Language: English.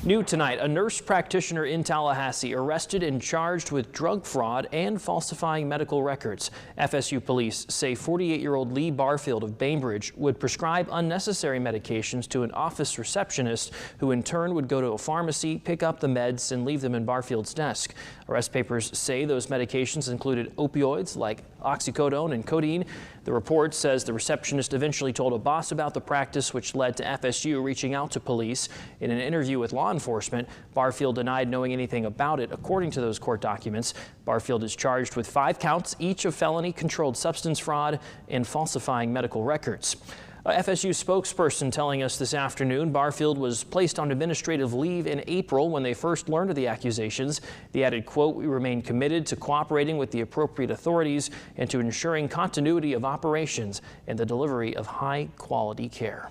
New tonight, a nurse practitioner in Tallahassee arrested and charged with drug fraud and falsifying medical records. FSU police say 48-year-old Lee Barfield of Bainbridge would prescribe unnecessary medications to an office receptionist who in turn would go to a pharmacy, pick up the meds and leave them in Barfield's desk. Arrest papers say those medications included opioids like oxycodone and codeine. The report says the receptionist eventually told a boss about the practice, which led to FSU reaching out to police. In an interview with law enforcement, Barfield denied knowing anything about it. According to those court documents, Barfield is charged with 5 counts, each of felony controlled substance fraud and falsifying medical records. A FSU spokesperson telling us this afternoon Barfield was placed on administrative leave in April when they first learned of the accusations. They added, quote, "We remain committed to cooperating with the appropriate authorities and to ensuring continuity of operations and the delivery of high quality care."